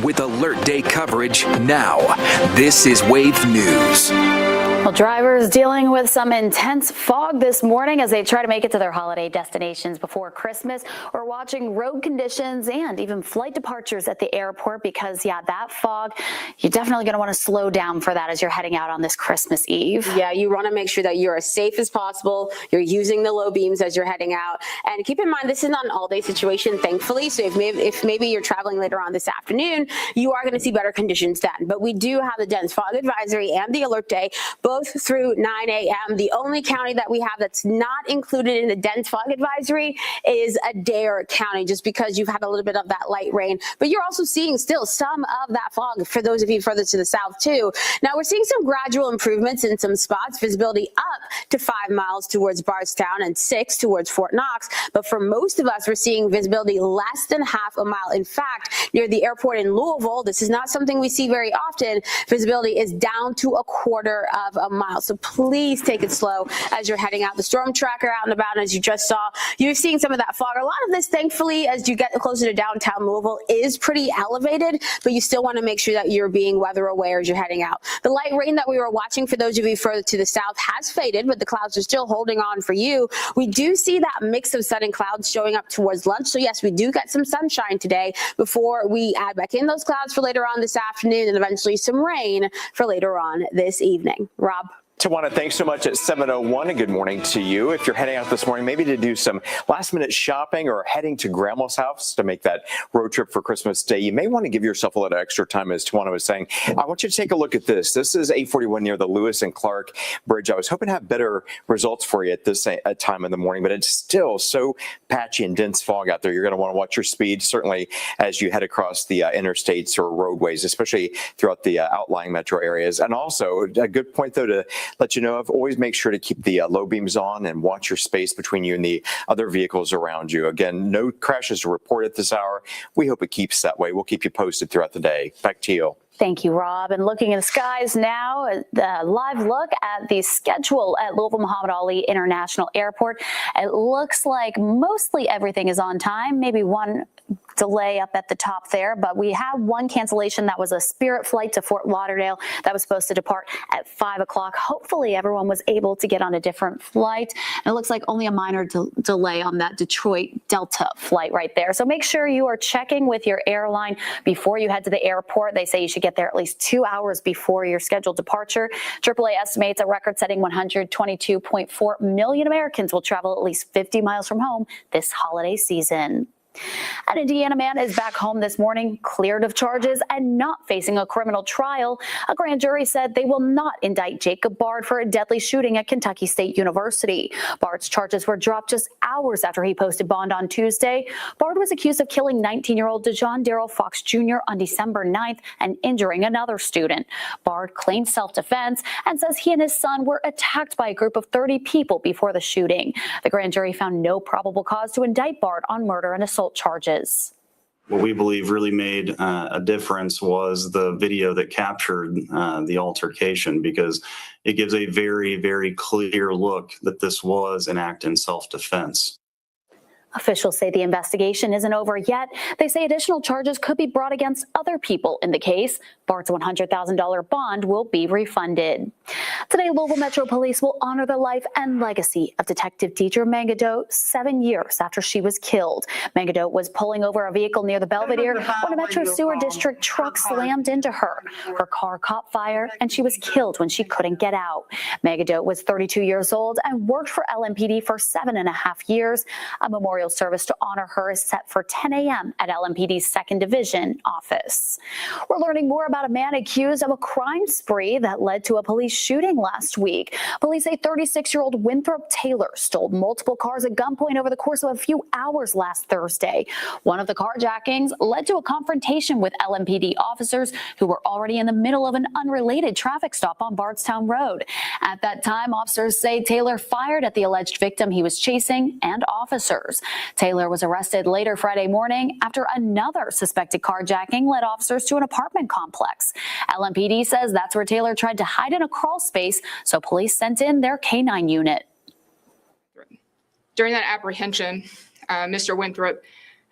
with Alert Day coverage now. This is Wave News. Well, drivers dealing with some intense fog this morning as they try to make it to their holiday destinations before Christmas. We're watching road conditions and even flight departures at the airport because, that fog, you're definitely going to want to slow down for that as you're heading out on this Christmas Eve. Yeah, you want to make sure that you're as safe as possible. You're using the low beams as you're heading out. And keep in mind, this is not an all-day situation, thankfully. So if maybe you're traveling later on this afternoon, you are going to see better conditions then. But we do have the dense fog advisory and the alert day, both through 9 a.m. The only county that we have that's not included in the dense fog advisory is Adair County, just because you've had a little bit of that light rain. But you're also seeing still some of that fog for those of you further to the south too. Now we're seeing some gradual improvements in some spots, visibility up to 5 miles towards Bardstown and 6 towards Fort Knox. But for most of us, we're seeing visibility less than half a mile. In fact, near the airport in Louisville, this is not something we see very often. Visibility is down to a quarter of a mile. So please take it slow as you're heading out. The storm tracker out and about, as you just saw, you're seeing some of that fog. A lot of this, thankfully, as you get closer to downtown Louisville, is pretty elevated, but you still want to make sure that you're being weather aware as you're heading out. The light rain that we were watching for those of you further to the south has faded, but the clouds are still holding on for you. We do see that mix of sun and clouds showing up towards lunch. So yes, we do get some sunshine today before we add back in those clouds for later on this afternoon and eventually some rain for later on this evening. Rob. Tawana, thanks so much at 7:01 and good morning to you. If you're heading out this morning, maybe to do some last minute shopping or heading to grandma's house to make that road trip for Christmas Day, you may want to give yourself a little extra time, as Tawana was saying. I want you to take a look at this. This is 841 near the Lewis and Clark Bridge. I was hoping to have better results for you at this time in the morning, but it's still so patchy and dense fog out there. You're going to want to watch your speed, certainly as you head across the interstates or roadways, especially throughout the outlying metro areas. And also, a good point, though, to let you know of, always make sure to keep the low beams on and watch your space between you and the other vehicles around you. Again, no crashes to report at this hour. We hope it keeps that way. We'll keep you posted throughout the day. Back to you. Thank you, Rob. And looking at the skies now, the live look at the schedule at Louisville Muhammad Ali International Airport. It looks like mostly everything is on time, maybe one delay up at the top there, but we have one cancellation. That was a Spirit flight to Fort Lauderdale that was supposed to depart at 5 o'clock. Hopefully everyone was able to get on a different flight. And it looks like only a minor delay on that Detroit Delta flight right there. So make sure you are checking with your airline before you head to the airport. They say you should get there at least 2 hours before your scheduled departure. AAA estimates a record-setting 122.4 million Americans will travel at least 50 miles from home this holiday season. An Indiana man is back home this morning, cleared of charges and not facing a criminal trial. A grand jury said they will not indict Jacob Bard for a deadly shooting at Kentucky State University. Bard's charges were dropped just hours after he posted bond on Tuesday. Bard was accused of killing 19-year-old Dejon Darrell Fox Jr. on December 9th and injuring another student. Bard claimed self-defense and says he and his son were attacked by a group of 30 people before the shooting. The grand jury found no probable cause to indict Bard on murder and assault charges. What we believe really made a difference was the video that captured the altercation, because it gives a very, very clear look that this was an act in self-defense. Officials say the investigation isn't over yet. They say additional charges could be brought against other people in the case. Bard's $100,000 bond will be refunded. Today, Louisville Metro Police will honor the life and legacy of Detective Deidre Mangadote 7 years after she was killed. Mangadote was pulling over a vehicle near the Belvedere when a Metro Sewer District truck slammed into her. Her car caught fire and she was killed when she couldn't get out. Mangadote was 32 years old and worked for LMPD for 7.5 years. A memorial service to honor her is set for 10 a.m. at LMPD's 2nd Division office. We're learning more about a man accused of a crime spree that led to a police shooting last week. Police say 36-year-old Winthrop Taylor stole multiple cars at gunpoint over the course of a few hours last Thursday. One of the carjackings led to a confrontation with LMPD officers who were already in the middle of an unrelated traffic stop on Bardstown Road. At that time, officers say Taylor fired at the alleged victim he was chasing and officers. Taylor was arrested later Friday morning after another suspected carjacking led officers to an apartment complex. LMPD says that's where Taylor tried to hide in a crawl space, so police sent in their K-9 unit. During that apprehension, Mr. Winthrop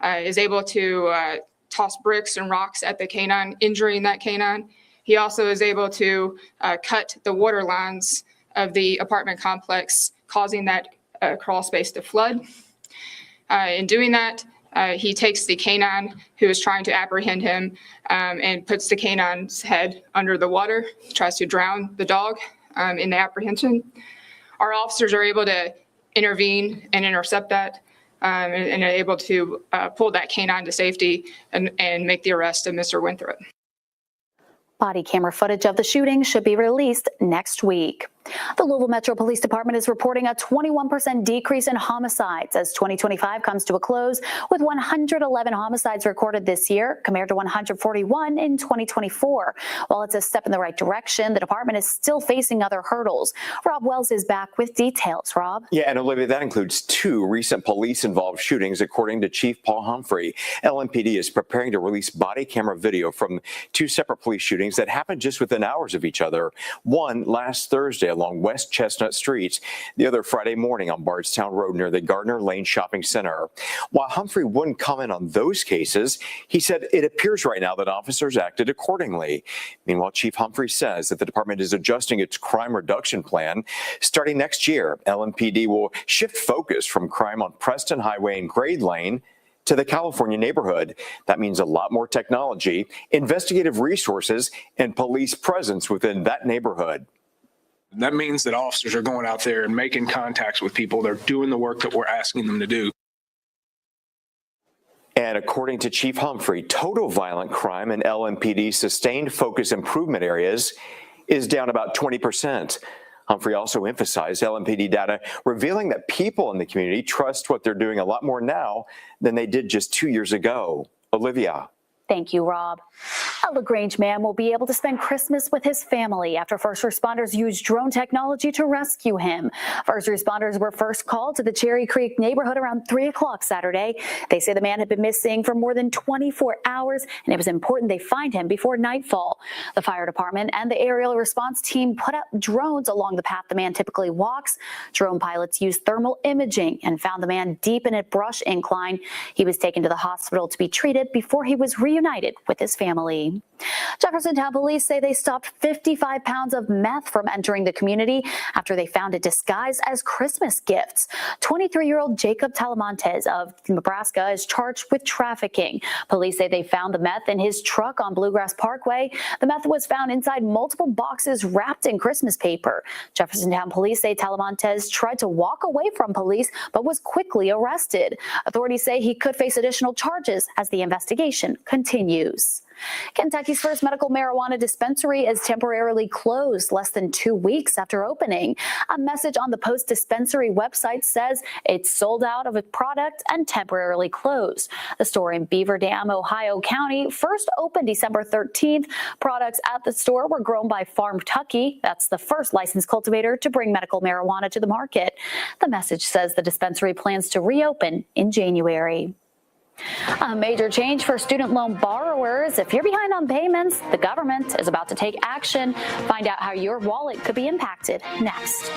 is able to toss bricks and rocks at the canine, injuring that canine. He also is able to cut the water lines of the apartment complex, causing that crawl space to flood. In doing that, he takes the canine who is trying to apprehend him and puts the canine's head under the water, tries to drown the dog in the apprehension. Our officers are able to intervene and intercept that and are able to pull that canine to safety and make the arrest of Mr. Winthrop. Body camera footage of the shooting should be released next week. The Louisville Metro Police Department is reporting a 21% decrease in homicides as 2025 comes to a close, with 111 homicides recorded this year compared to 141 in 2024. While it's a step in the right direction, the department is still facing other hurdles. Rob Wells is back with details. Rob? Yeah, and Olivia, that includes 2 recent police-involved shootings, according to Chief Paul Humphrey. LMPD is preparing to release body camera video from 2 separate police shootings that happened just within hours of each other. One last Thursday along West Chestnut Street, the other Friday morning on Bardstown Road near the Gardner Lane Shopping Center. While Humphrey wouldn't comment on those cases, he said it appears right now that officers acted accordingly. Meanwhile, Chief Humphrey says that the department is adjusting its crime reduction plan. Starting next year, LMPD will shift focus from crime on Preston Highway and Grade Lane to the California neighborhood. That means a lot more technology, investigative resources, and police presence within that neighborhood. That means that officers are going out there and making contacts with people. They're doing the work that we're asking them to do. And according to Chief Humphrey, total violent crime in LMPD's sustained focus improvement areas is down about 20%. Humphrey also emphasized LMPD data revealing that people in the community trust what they're doing a lot more now than they did just 2 years ago. Olivia. Thank you, Rob. A LaGrange man will be able to spend Christmas with his family after first responders used drone technology to rescue him. First responders were first called to the Cherry Creek neighborhood around 3 o'clock Saturday. They say the man had been missing for more than 24 hours, and it was important they find him before nightfall. The fire department and the aerial response team put up drones along the path the man typically walks. Drone pilots used thermal imaging and found the man deep in a brush incline. He was taken to the hospital to be treated before he was reunited with his family. Jeffersontown police say they stopped 55 pounds of meth from entering the community after they found it disguised as Christmas gifts. 23-year-old Jacob Talamontes of Nebraska is charged with trafficking. Police say they found the meth in his truck on Bluegrass Parkway. The meth was found inside multiple boxes wrapped in Christmas paper. Jeffersontown police say Talamontes tried to walk away from police but was quickly arrested. Authorities say he could face additional charges as the investigation continues. Kentucky's first medical marijuana dispensary is temporarily closed less than 2 weeks after opening. A message on the Post dispensary website says it's sold out of a product and temporarily closed. The store in Beaver Dam, Ohio County first opened December 13th. Products at the store were grown by Farm-Tucky. That's the first licensed cultivator to bring medical marijuana to the market. The message says the dispensary plans to reopen in January. A major change for student loan borrowers. If you're behind on payments, the government is about to take action. Find out how your wallet could be impacted next.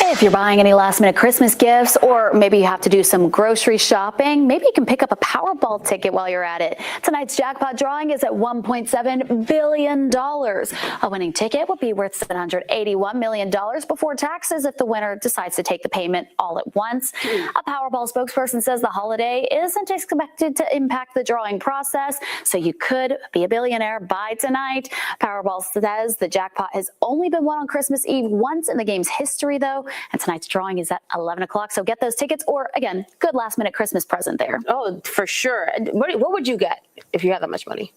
If you're buying any last-minute Christmas gifts, or maybe you have to do some grocery shopping, maybe you can pick up a Powerball ticket while you're at it. Tonight's jackpot drawing is at $1.7 billion. A winning ticket would be worth $781 million before taxes if the winner decides to take the payment all at once. A Powerball spokesperson says the holiday isn't expected to impact the drawing process, so you could be a billionaire by tonight. Powerball says the jackpot has only been won on Christmas Eve once in the game's history, though, and tonight's drawing is at 11 o'clock. So get those tickets, or again, good last-minute Christmas present there. Oh, for sure. What would you get if you had that much money?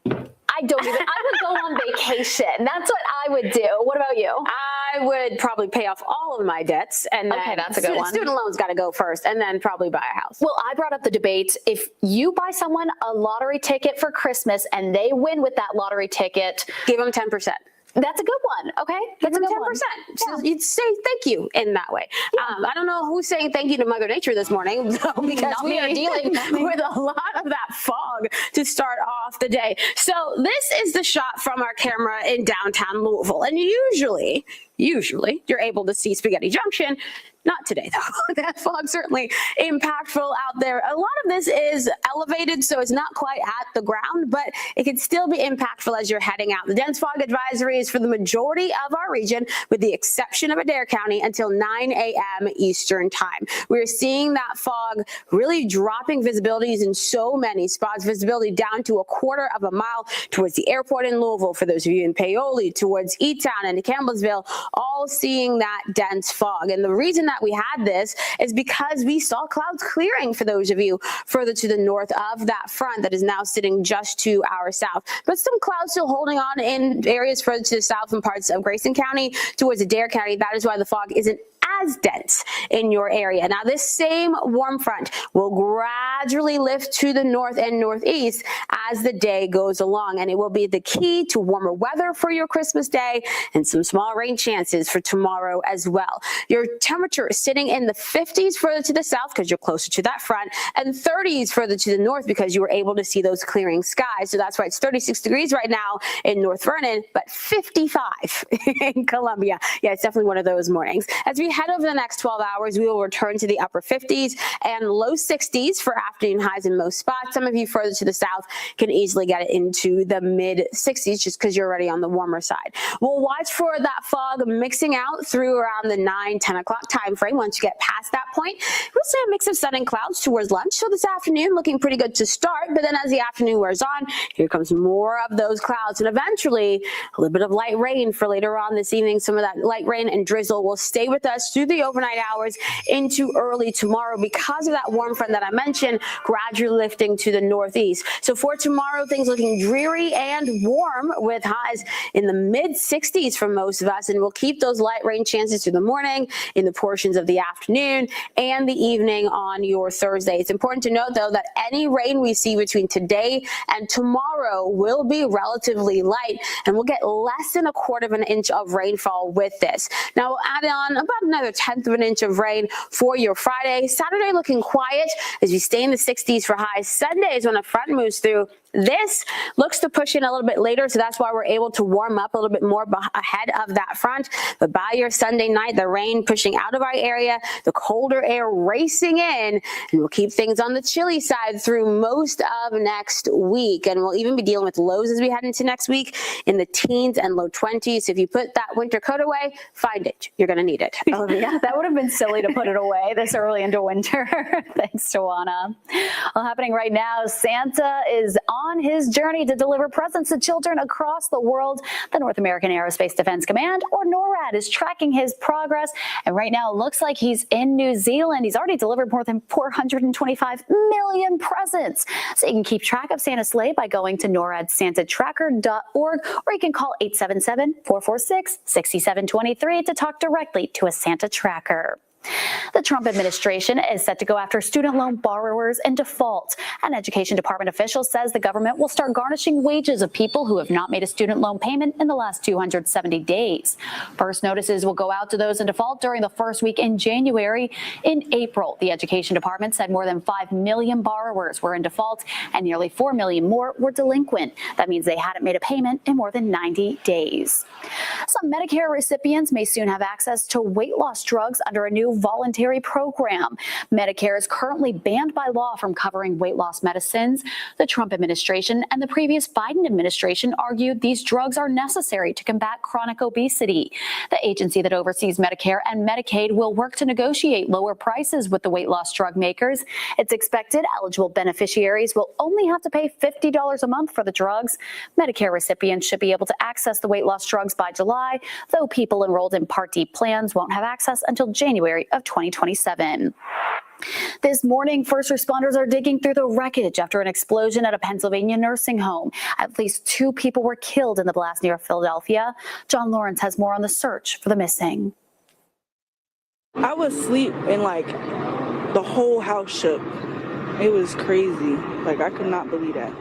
I would go on vacation. That's what I would do. What about you? I would probably pay off all of my debts, and then Okay, that's a good one. Student loans got to go first, and then probably buy a house. Well, I brought up the debate. If you buy someone a lottery ticket for Christmas and they win with that lottery ticket, Give them 10%. that's a good one. Okay, Give that's a them good 10%. one. So you'd say thank you in that way. I don't know who's saying thank you to Mother Nature this morning, though, because Not we are me. dealing with a lot of that fog to start off the day. So this is the shot from our camera in downtown Louisville. And usually you're able to see Spaghetti Junction. Not today, though. That fog certainly impactful out there. A lot of this is elevated, so it's not quite at the ground, but it can still be impactful as you're heading out. The dense fog advisory is for the majority of our region, with the exception of Adair County, until 9 a.m. Eastern time. We're seeing that fog really dropping visibilities in so many spots. Visibility down to a quarter of a mile towards the airport in Louisville, for those of you in Paoli, towards E-Town and Campbellsville, all seeing that dense fog. And the reason that we had this is because we saw clouds clearing, for those of you further to the north of that front that is now sitting just to our south. But some clouds still holding on in areas further to the south and parts of Grayson County towards Adair County. That is why the fog isn't as dense in your area. Now, this same warm front will gradually lift to the north and northeast as the day goes along, and it will be the key to warmer weather for your Christmas day and some small rain chances for tomorrow as well. Your temperature is sitting in the 50s further to the south because you're closer to that front, and 30s further to the north because you were able to see those clearing skies. So that's why it's 36 degrees right now in North Vernon, but 55 in Columbia. Yeah, it's definitely one of those mornings. As we head over the next 12 hours, we will return to the upper 50s and low 60s for afternoon highs in most spots. Some of you further to the south can easily get it into the mid 60s just because you're already on the warmer side. We'll watch for that fog mixing out through around the 9-10 o'clock time frame. Once you get past that point, we'll see a mix of sun and clouds towards lunch. So this afternoon looking pretty good to start, but then as the afternoon wears on, here comes more of those clouds, and eventually a little bit of light rain for later on this evening. Some of that light rain and drizzle will stay with us through the overnight hours into early tomorrow because of that warm front that I mentioned gradually lifting to the northeast. So for tomorrow, things looking dreary and warm with highs in the mid 60s for most of us, and we'll keep those light rain chances through the morning, in the portions of the afternoon, and the evening on your Thursday. It's important to note, though, that any rain we see between today and tomorrow will be relatively light, and we'll get less than a quarter of an inch of rainfall with this. Now we'll add on about another 1/10 of an inch of rain for your Friday. Saturday looking quiet as we stay in the 60s for highs. Sunday is when a front moves through. This looks to push in a little bit later, so that's why we're able to warm up a little bit more ahead of that front. But by your Sunday night, the rain pushing out of our area, the colder air racing in, and we'll keep things on the chilly side through most of next week. And we'll even be dealing with lows as we head into next week in the teens and low 20s. So if you put that winter coat away, find it. You're going to need it. Yeah, that would have been silly to put it away this early into winter. Thanks, Tawana. Well, happening right now, Santa is on his journey to deliver presents to children across the world. The North American Aerospace Defense Command, or NORAD, is tracking his progress. And right now, it looks like he's in New Zealand. He's already delivered more than 425 million presents. So you can keep track of Santa's sleigh by going to NORADSantaTracker.org, or you can call 877-446-6723 to talk directly to a Santa tracker. The Trump administration is set to go after student loan borrowers in default. An education department official says the government will start garnishing wages of people who have not made a student loan payment in the last 270 days. First notices will go out to those in default during the first week in January. In April, the education department said more than 5 million borrowers were in default and nearly 4 million more were delinquent. That means they hadn't made a payment in more than 90 days. Some Medicare recipients may soon have access to weight loss drugs under a new voluntary program. Medicare is currently banned by law from covering weight loss medicines. The Trump administration and the previous Biden administration argued these drugs are necessary to combat chronic obesity. The agency that oversees Medicare and Medicaid will work to negotiate lower prices with the weight loss drug makers. It's expected eligible beneficiaries will only have to pay $50 a month for the drugs. Medicare recipients should be able to access the weight loss drugs by July, though people enrolled in Part D plans won't have access until January of 2027. This morning, first responders are digging through the wreckage after an explosion at a Pennsylvania nursing home. At least 2 people were killed in the blast near Philadelphia. John Lawrence has more on the search for the missing. I was asleep and the whole house shook. It was crazy. I could not believe that.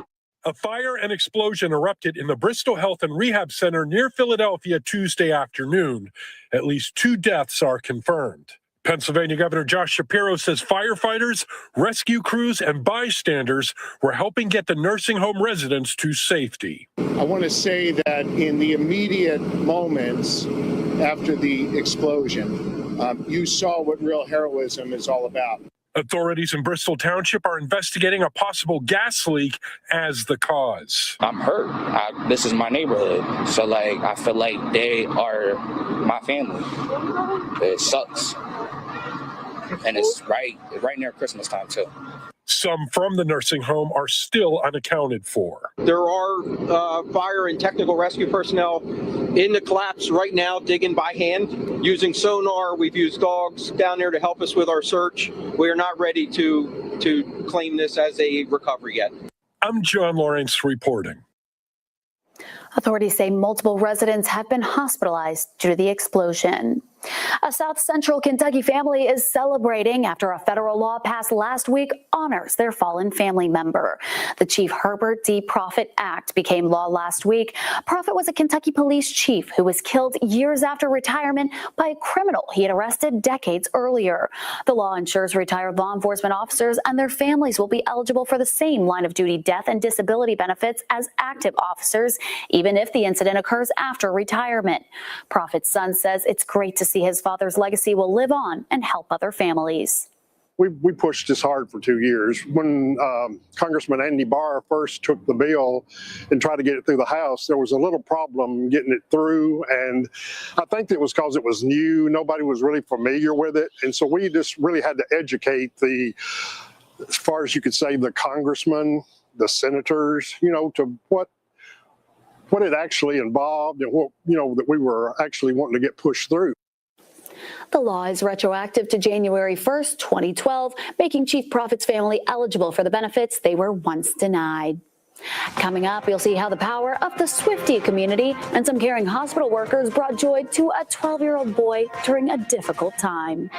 A fire and explosion erupted in the Bristol Health and Rehab Center near Philadelphia Tuesday afternoon. At least 2 deaths are confirmed. Pennsylvania Governor Josh Shapiro says firefighters, rescue crews, and bystanders were helping get the nursing home residents to safety. I want to say that in the immediate moments after the explosion, you saw what real heroism is all about. Authorities in Bristol Township are investigating a possible gas leak as the cause. I'm hurt. This is my neighborhood. So I feel like they are my family. It sucks. And it's right near Christmas time too. Some from the nursing home are still unaccounted for. There are fire and technical rescue personnel in the collapse right now, digging by hand, using sonar. We've used dogs down there to help us with our search. We are not ready to claim this as a recovery yet. I'm John Lawrence reporting. Authorities say multiple residents have been hospitalized due to the explosion. A South Central Kentucky family is celebrating after a federal law passed last week honors their fallen family member. The Chief Herbert D. Proffitt Act became law last week. Proffitt was a Kentucky police chief who was killed years after retirement by a criminal he had arrested decades earlier. The law ensures retired law enforcement officers and their families will be eligible for the same line of duty death and disability benefits as active officers, even if the incident occurs after retirement. Proffitt's son says it's great to see his father's legacy will live on and help other families. We pushed this hard for 2 years. When Congressman Andy Barr first took the bill and tried to get it through the House, there was a little problem getting it through. And I think it was because it was new. Nobody was really familiar with it. And so we just really had to educate as far as you could say, the congressmen, the senators, to what it actually involved and what, that we were actually wanting to get pushed through. The law is retroactive to January 1st, 2012, making Chief Proffitt's family eligible for the benefits they were once denied. Coming up, you'll see how the power of the Swiftie community and some caring hospital workers brought joy to a 12-year-old boy during a difficult time.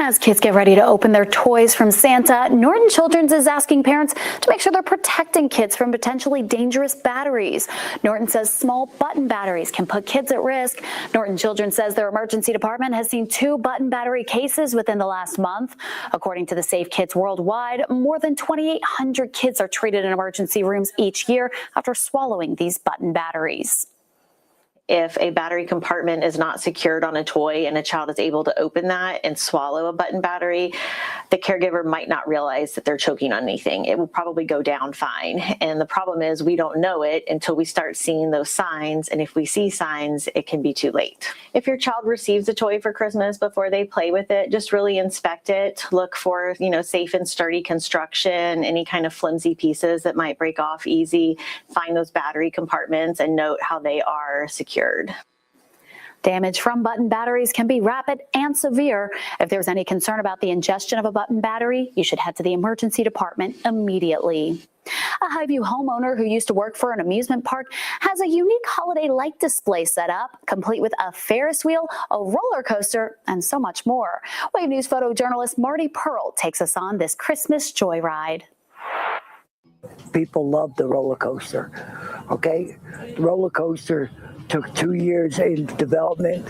As kids get ready to open their toys from Santa, Norton Children's is asking parents to make sure they're protecting kids from potentially dangerous batteries. Norton says small button batteries can put kids at risk. Norton Children's says their emergency department has seen 2 button battery cases within the last month. According to the Safe Kids Worldwide, more than 2,800 kids are treated in emergency rooms each year after swallowing these button batteries. If a battery compartment is not secured on a toy and a child is able to open that and swallow a button battery, the caregiver might not realize that they're choking on anything. It will probably go down fine. And the problem is we don't know it until we start seeing those signs. And if we see signs, it can be too late. If your child receives a toy for Christmas, before they play with it, just really inspect it. Look for, safe and sturdy construction, any kind of flimsy pieces that might break off easy. Find those battery compartments and note how they are secured. Damage from button batteries can be rapid and severe. If there's any concern about the ingestion of a button battery, you should head to the emergency department immediately. A Highview homeowner who used to work for an amusement park has a unique holiday light display set up, complete with a Ferris wheel, a roller coaster, and so much more. Wave News photojournalist Marty Pearl takes us on this Christmas joyride. People love the roller coaster, okay? The roller coaster took 2 years in development,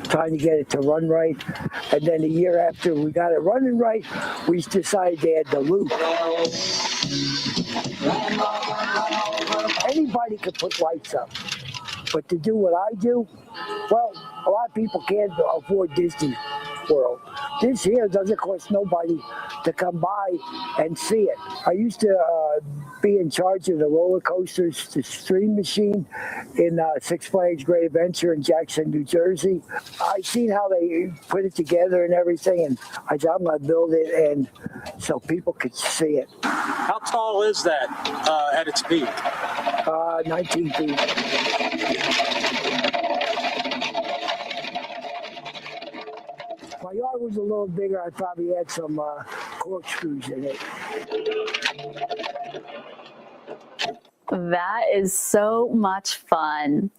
trying to get it to run right. And then a year after we got it running right, we decided to add the loop. Anybody could put lights up, but to do what I do, well, a lot of people can't afford Disney World. This here doesn't cost nobody to come by and see it. I used to be in charge of the roller coasters, the Stream Machine in Six Flags Great Adventure in Jackson, New Jersey. I seen how they put it together and everything, and I thought I'm going to build it and so people could see it. How tall is that at its peak? 19 feet. My yard was a little bigger. I probably had some corkscrews in it. That is so much fun.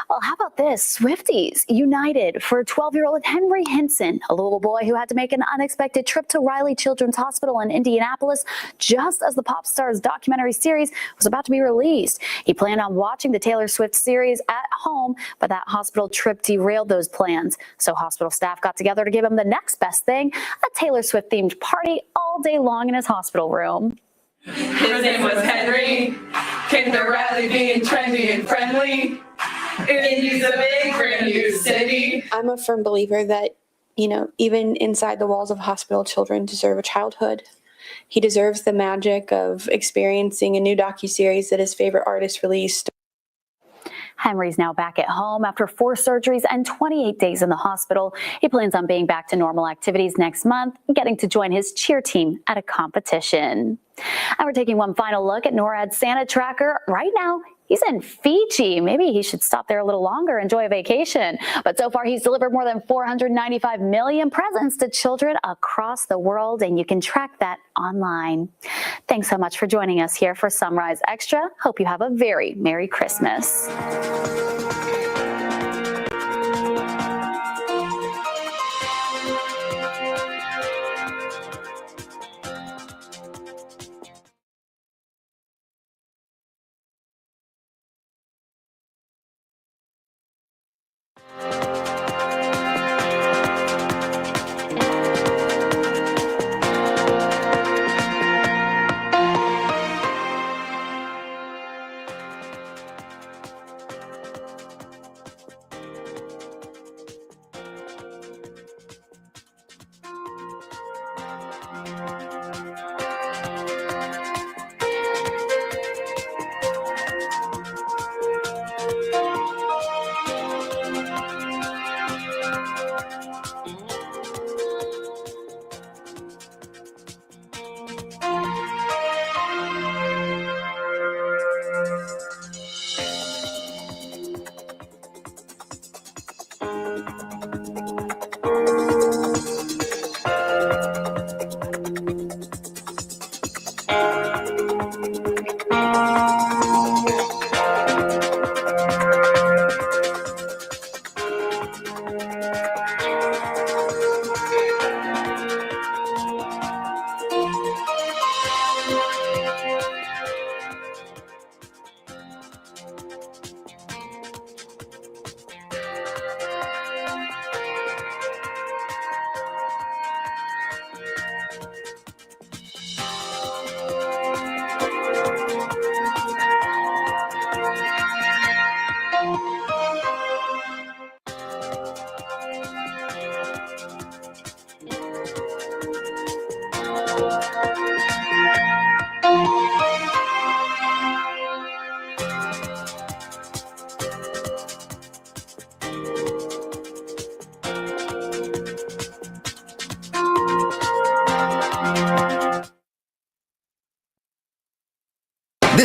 Well, how about this? Swifties united for 12-year-old Henry Hinson, a little boy who had to make an unexpected trip to Riley Children's Hospital in Indianapolis just as the pop star's documentary series was about to be released. He planned on watching the Taylor Swift series at home, but that hospital trip derailed those plans. So hospital staff got together to give him the next best thing, a Taylor Swift-themed party all day long in his hospital room. His name was Henry, came to Raleigh being trendy and friendly. Indy's a big brand new city. I'm a firm believer that, even inside the walls of hospital, children deserve a childhood. He deserves the magic of experiencing a new docuseries that his favorite artist released. Henry's now back at home after 4 surgeries and 28 days in the hospital. He plans on being back to normal activities next month, getting to join his cheer team at a competition. And we're taking one final look at NORAD's Santa tracker. Right now, he's in Fiji. Maybe he should stop there a little longer, enjoy a vacation. But so far, he's delivered more than 495 million presents to children across the world, and you can track that online. Thanks so much for joining us here for Sunrise Extra. Hope you have a very Merry Christmas.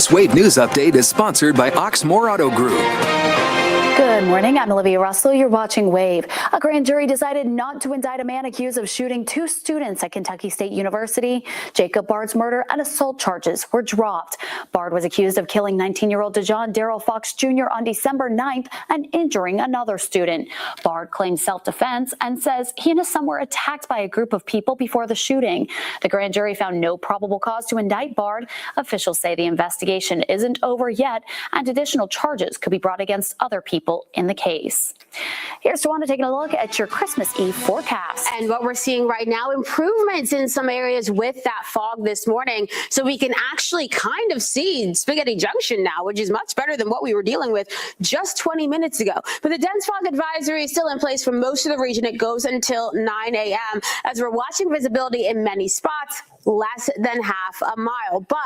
This Wave News update is sponsored by Oxmoor Auto Group. Good morning. I'm Olivia Russell. You're watching Wave. A grand jury decided not to indict a man accused of shooting 2 students at Kentucky State University. Jacob Bard's murder and assault charges were dropped. Bard was accused of killing 19-year-old DeJohn Darrell Fox Jr. on December 9th and injuring another student. Bard claims self-defense and says he and his son were attacked by a group of people before the shooting. The grand jury found no probable cause to indict Bard. Officials say the investigation isn't over yet and additional charges could be brought against other people in the case. Here's Tawana taking a look at your Christmas Eve forecast. And what we're seeing right now, improvements in some areas with that fog this morning. So we can actually kind of see Spaghetti Junction now, which is much better than what we were dealing with just 20 minutes ago. But the dense fog advisory is still in place for most of the region. It goes until 9 a.m. as we're watching visibility in many spots less than half a mile. But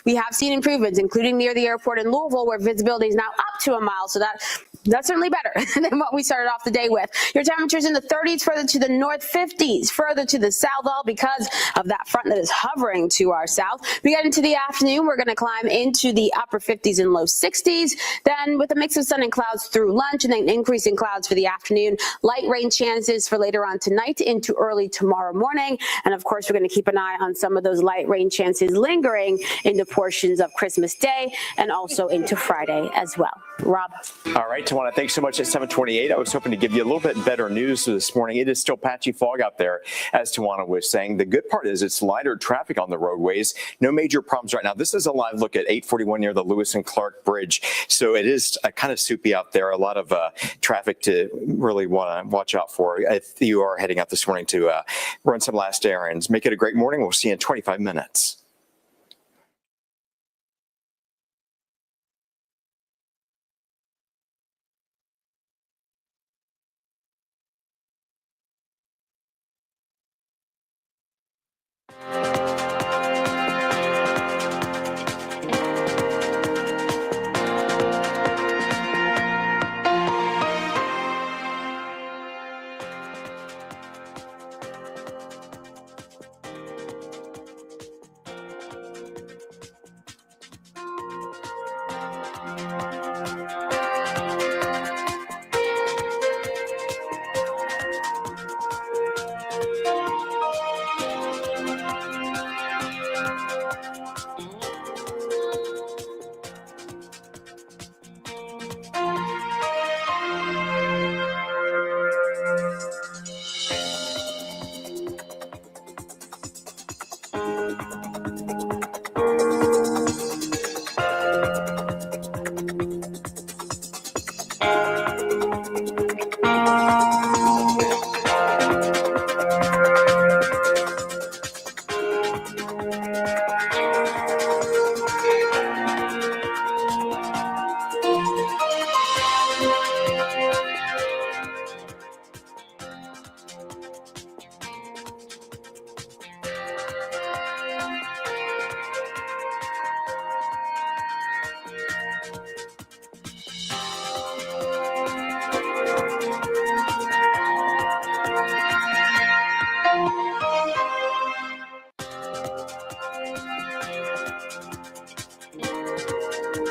we have seen improvements, including near the airport in Louisville, where visibility is now up to a mile. So that's certainly better than what we started off the day with. Your temperatures in the 30s, further to the north, 50s, further to the south, all because of that front that is hovering to our south. We get into the afternoon, we're going to climb into the upper 50s and low 60s. Then with a mix of sun and clouds through lunch, and then increasing clouds for the afternoon. Light rain chances for later on tonight into early tomorrow morning. And of course, we're going to keep an eye on some of those light rain chances lingering into portions of Christmas Day and also into Friday as well. Rob. All right, Tawana, thanks so much. At 7:28, I was hoping to give you a little bit better news this morning. It is still patchy fog out there, as Tawana was saying. The good part is it's lighter traffic on the roadways. No major problems right now. This is a live look at 841 near the Lewis and Clark Bridge. So it is kind of soupy out there. A lot of traffic to really want to watch out for if you are heading out this morning to run some last errands. Make it a great morning. We'll see you in 25 minutes.